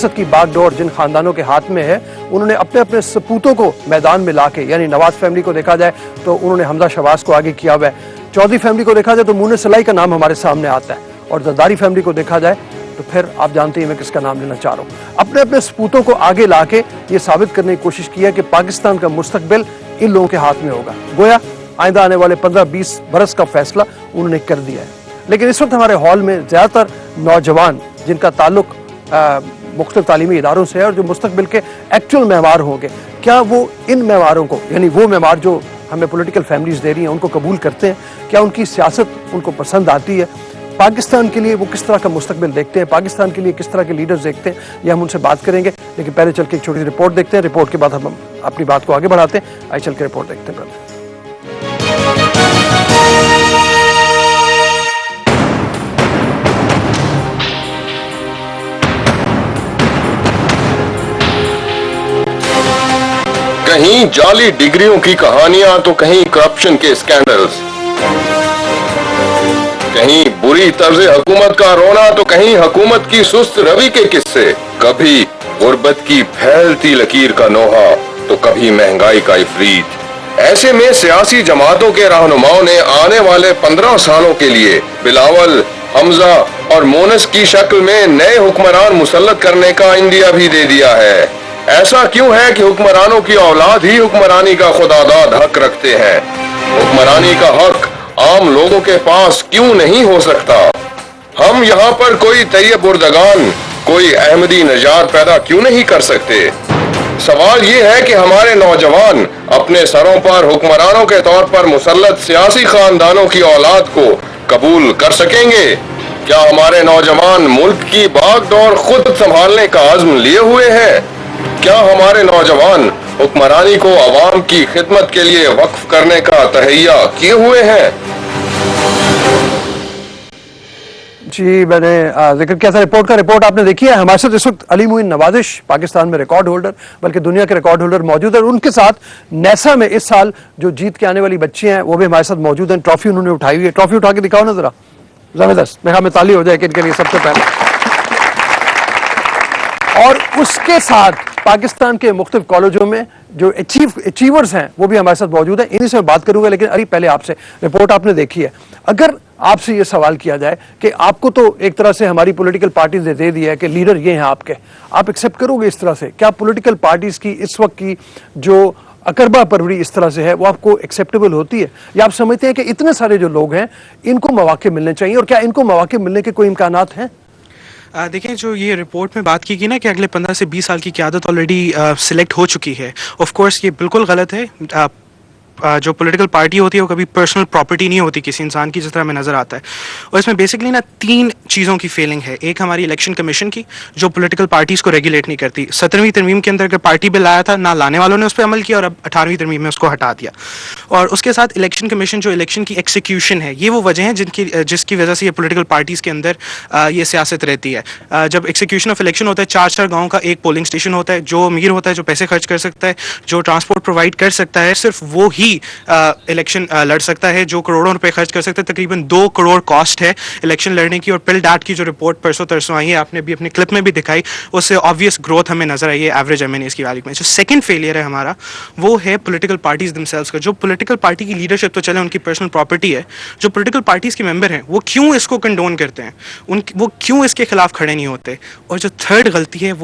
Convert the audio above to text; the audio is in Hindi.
सियासत की बागडोर जिन खानदानों के हाथ में है, उन्होंने अपने अपने सपूतों को मैदान में लाके, यानी नवाज फैमिली को देखा जाए तो उन्होंने हमजा शहबाज को आगे किया हुआ है, चौधरी फैमिली को देखा जाए तो मुन्ने सलाई का नाम हमारे सामने आता है, और जरदारी फैमिली को देखा जाए तो फिर आप जानते हैं मैं किसका नाम लेना चाह रहा हूँ। अपने अपने सपूतों को आगे लाके ये साबित करने की कोशिश की है कि पाकिस्तान का मुस्तकबिल इन लोगों के हाथ में होगा। गोया आइंदा आने वाले 15-20 बरस का फैसला उन्होंने कर दिया है। लेकिन इस वक्त हमारे हॉल में ज़्यादातर नौजवान जिनका ताल्लुक मुख्तलिफ तालीमी इदारों से है और जो मुस्तकबिल के एक्चुअल मेवार होंगे, क्या वो इन मेवारों को, यानी वो मेवार जो हमें पॉलिटिकल फैमिलीज दे रही हैं, उनको कबूल करते हैं? क्या उनकी सियासत उनको पसंद आती है? पाकिस्तान के लिए वो किस तरह का मुस्तकबिल देखते हैं? पाकिस्तान के लिए किस तरह के लीडर्स देखते हैं? ये हम उनसे बात करेंगे। लेकिन पहले चल के एक छोटी सी रिपोर्ट देखते हैं। रिपोर्ट के बाद हम अपनी बात को आगे बढ़ाते हैं। आइए चल के रिपोर्ट देखते हैं। कहीं जाली डिग्रियों की कहानियां तो कहीं करप्शन के स्कैंडल्स, कहीं बुरी तर्ज हुकूमत का रोना तो कहीं हुकूमत की सुस्त रवि के किस्से, कभी गुर्बत की फैलती लकीर का नोहा तो कभी महंगाई का इफरीत। ऐसे में सियासी जमातों के रहनुमाओं ने आने वाले 15 सालों के लिए बिलावल, हमजा और मोनस की शक्ल में नए हुक्मरान मुसल्लत करने का इंडिया भी दे दिया है। ऐसा क्यों है कि हुक्मरानों की औलाद ही हुक्मरानी का खुदादाद हक रखते हैं? हुक्मरानी का हक आम लोगों के पास क्यों नहीं हो सकता? हम यहाँ पर कोई तैयब उर्दगान, कोई अहमदी नजाद पैदा क्यों नहीं कर सकते? सवाल ये है कि हमारे नौजवान अपने सरों पर हुक्मरानों के तौर पर मुसल्लत सियासी खानदानों की औलाद को कबूल कर सकेंगे? क्या हमारे नौजवान मुल्क की बागडोर खुद संभालने का अज़्म लिए हुए हैं? क्या हमारे नौजवान हुक्मरानी को अवाम की खिदमत के लिए वक्फ करने का तहैया किए हुए हैं? जी, मैंने जिक्र किया था रिपोर्ट का। रिपोर्ट आपने देखी है। हमारे साथ इस वक्त अली मुइन नवाजिश, पाकिस्तान में रिकॉर्ड होल्डर, बल्कि दुनिया के रिकॉर्ड होल्डर मौजूद है। उनके साथ नेसा में इस साल जो जीत के आने वाली बच्चियां हैं वो भी हमारे साथ मौजूद हैं। ट्रॉफी उन्होंने उठाई हुई है। ट्रॉफी उठा के दिखाओ ना जरा, जबरदस्त। मेरा में ताली हो जाए कि इनके लिए सबसे पहले। और उसके साथ पाकिस्तान के मुख्तलिफ कॉलेजों में जो अचीवर्स हैं वो भी हमारे साथ मौजूद हैं। इन्हीं से मैं बात करूंगा। लेकिन अरे पहले आपसे, रिपोर्ट आपने देखी है, अगर आपसे ये सवाल किया जाए कि आपको तो एक तरह से हमारी पॉलिटिकल पार्टीज ने दे दिया है कि लीडर ये हैं आपके, आप एक्सेप्ट करोगे इस तरह से? क्या पॉलिटिकल पार्टीज की इस वक्त की जो अकरबा परवरी इस तरह से है वो आपको एक्सेप्टेबल होती है, या आप समझते हैं कि इतने सारे जो लोग हैं इनको मौके मिलने चाहिए? और क्या इनको मौके मिलने के कोई इम्कानात हैं? देखें, जो ये रिपोर्ट में बात की गई ना कि अगले 15 से 20 साल की क़यादत ऑलरेडी सिलेक्ट हो चुकी है, ऑफ कोर्स ये बिल्कुल गलत है। जो पॉलिटिकल पार्टी होती है वो कभी पर्सनल प्रॉपर्टी नहीं होती किसी इंसान की, जिस तरह हमें नज़र आता है। और इसमें बेसिकली ना 3 चीज़ों की फेलिंग है। एक हमारी इलेक्शन कमीशन की, जो पॉलिटिकल पार्टीज़ को रेगुलेट नहीं करती। 17वीं तरमीम के अंदर अगर पार्टी बिल आया था, ना लाने वालों ने उस पर अमल किया, और अब 18वीं तरमीम में उसको हटा दिया। और उसके साथ इलेक्शन कमीशन जो इलेक्शन की एक्सिक्यूशन है, ये वो वजह है जिसकी वजह से ये पॉलिटिकल पार्टीज़ के अंदर ये सियासत रहती है। जब एक्सिक्यूशन ऑफ इलेक्शन होता है, 4-4 गाँव का एक पोलिंग स्टेशन होता है। जो अमीर होता है, जो पैसे खर्च कर सकता है, जो ट्रांसपोर्ट प्रोवाइड कर सकता है, सिर्फ वो ही इलेक्शन लड़ सकता है। जो करोड़ों रुपए खर्च कर सकता है, तकरीबन 2 करोड़ कॉस्ट है इलेक्शन लड़ने की। और पिल डाट की जो रिपोर्ट परसों तरसों आई है, आपने भी अपने क्लिप में भी दिखाई, उससे ऑब्वियस ग्रोथ हमें नजर आई है एवरेज एमएनएस की वैल्यू में। जो सेकंड फेलियर है हमारा, वो है पॉलिटिकल पार्टीज दमसेल्व्स का। जो पॉलिटिकल पार्टी की लीडरशिप तो चले उनकी पर्सनल प्रॉपर्टी है, जो पॉलिटिकल पार्टीज के मेंबर हैं वो क्यों इसको कंडोन करते हैं, वो क्यों इसके खिलाफ खड़े नहीं होते? और जो थर्ड गलती है वो